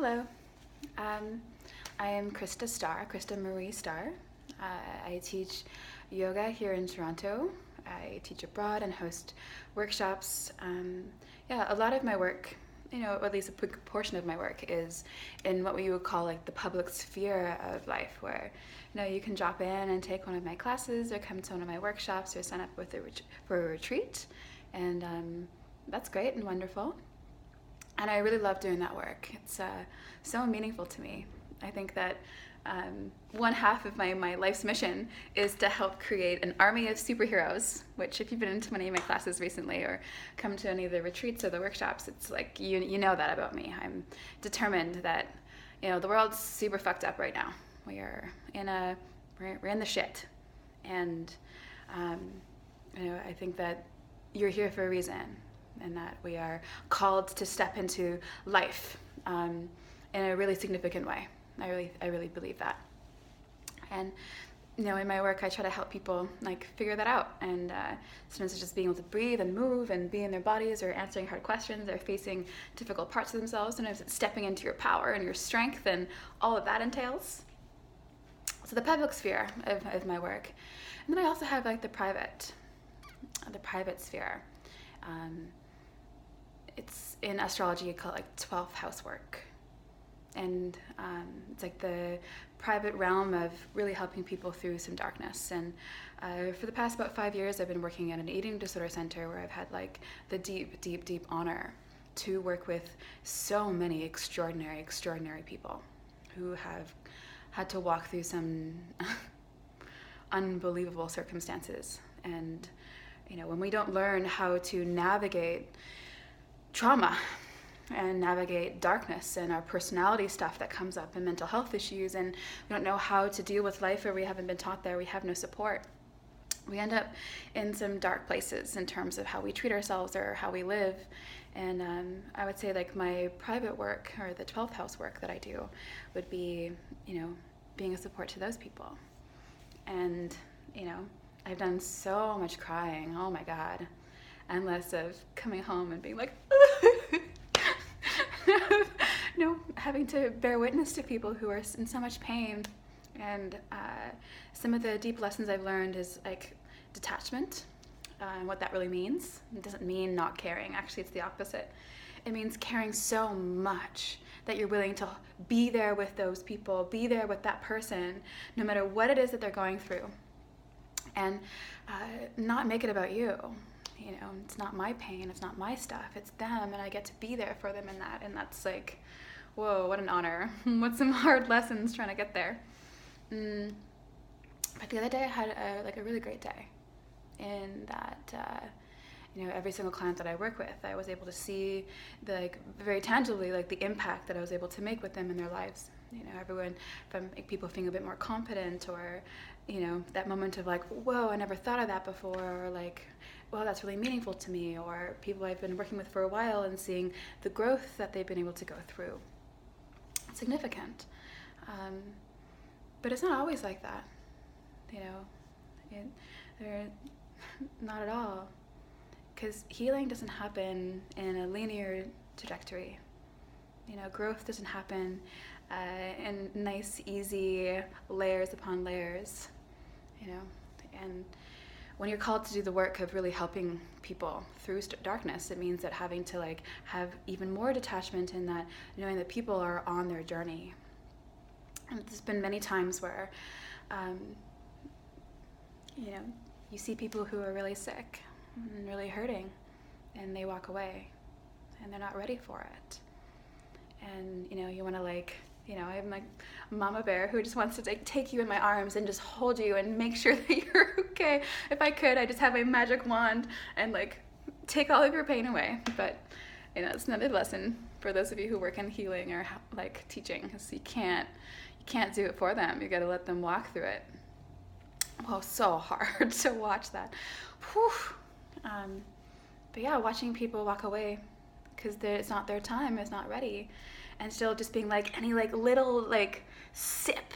Hello. Um, I am Krista Starr, Krista Marie Starr. I teach yoga here in Toronto. I teach abroad and host workshops. A lot of my work, or at least a big portion of my work, is in what we would call like the public sphere of life, where you can drop in and take one of my classes, or come to one of my workshops, or sign up for a retreat, and that's great and wonderful. And I really love doing that work. It's so meaningful to me. I think that one half of my life's mission is to help create an army of superheroes, which if you've been into many of my classes recently or come to any of the retreats or the workshops, it's like you know that about me. I'm determined that the world's super fucked up right now. We're in the shit. And I think that you're here for a reason, and that we are called to step into life in a really significant way. I really believe that. And in my work, I try to help people figure that out. And sometimes it's just being able to breathe and move and be in their bodies, or answering hard questions, or facing difficult parts of themselves. Sometimes it's stepping into your power and your strength, and all of that entails. So the public sphere of my work. And then I also have the private sphere. It's in astrology called 12th house work. And it's the private realm of really helping people through some darkness. And for the past about 5 years, I've been working at an eating disorder center, where I've had the deep honor to work with so many extraordinary people who have had to walk through some unbelievable circumstances. And when we don't learn how to navigate trauma and navigate darkness and our personality stuff that comes up, and mental health issues, and we don't know how to deal with life, or we haven't been taught there, we have no support, we end up in some dark places in terms of how we treat ourselves or how we live. And I would say my private work, or the 12th house work that I do, would be being a support to those people. And I've done so much crying, oh my god, endless, of coming home and being having to bear witness to people who are in so much pain. And some of the deep lessons I've learned is detachment, and what that really means. It doesn't mean not caring. Actually, it's the opposite. It means caring so much that you're willing to be there with those people, be there with that person, no matter what it is that they're going through, and not make it about you. It's not my pain, it's not my stuff, it's them, and I get to be there for them in that. And that's whoa, what an honor. What some hard lessons trying to get there. But the other day I had a really great day, in that every single client that I work with, I was able to see very tangibly the impact that I was able to make with them in their lives. Everyone from people feeling a bit more confident, or that moment of whoa, I never thought of that before, or well, that's really meaningful to me, or people I've been working with for a while and seeing the growth that they've been able to go through. It's significant. But it's not always like that. They're not at all. Because healing doesn't happen in a linear trajectory. Growth doesn't happen in nice, easy layers upon layers. And when you're called to do the work of really helping people through darkness, it means that having to have even more detachment, in that knowing that people are on their journey. And there's been many times where you see people who are really sick and really hurting, and they walk away, and they're not ready for it. And you want to I'm mama bear who just wants to take you in my arms and just hold you and make sure that you're okay. If I could, I just have my magic wand and take all of your pain away. But it's another lesson for those of you who work in healing or teaching, because you can't do it for them. You got to let them walk through it. Well, so hard to watch that. Whew. But yeah, watching people walk away because it's not their time, it's not ready, and still just being any little sip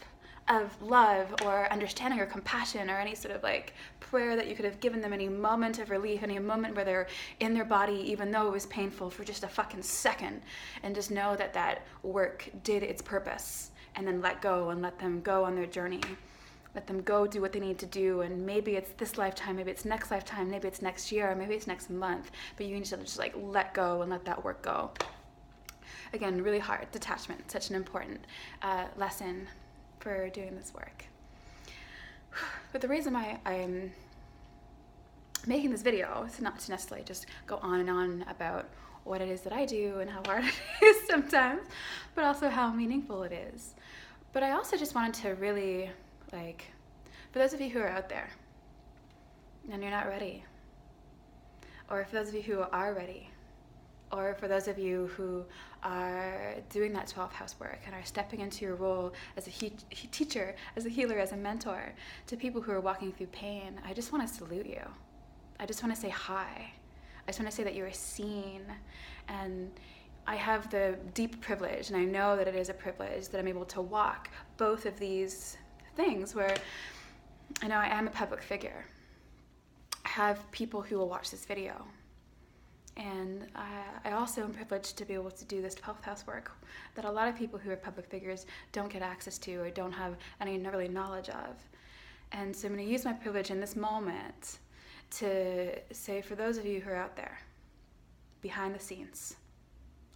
of love or understanding or compassion or any sort of like prayer that you could have given them, any moment of relief, any moment where they're in their body, even though it was painful for just a fucking second, and just know that that work did its purpose, and then let go and let them go on their journey. Let them go do what they need to do, and maybe it's this lifetime, maybe it's next lifetime, maybe it's next year, maybe it's next month, but you need to just like let go and let that work go. Again, really hard. Detachment, such an important lesson for doing this work. But the reason why I'm making this video is not to necessarily just go on and on about what it is that I do and how hard it is sometimes, but also how meaningful it is. But I also just wanted to really, like, for those of you who are out there and you're not ready, or for those of you who are ready, or for those of you who are doing that 12th house work and are stepping into your role as a teacher, as a healer, as a mentor to people who are walking through pain, I just want to salute you. I just want to say hi. I just want to say that you are seen. And I have the deep privilege, and I know that it is a privilege, that I'm able to walk both of these things where I know I am a public figure. I have people who will watch this video. And I also am privileged to be able to do this 12th house work that a lot of people who are public figures don't get access to or don't have any really knowledge of. And so I'm going to use my privilege in this moment to say, for those of you who are out there, behind the scenes,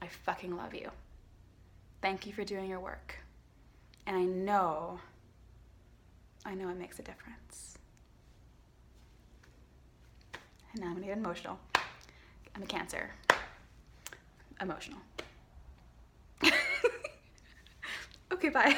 I fucking love you. Thank you for doing your work. And I know it makes a difference. And now I'm gonna get emotional. I'm a Cancer. Emotional. Okay, bye.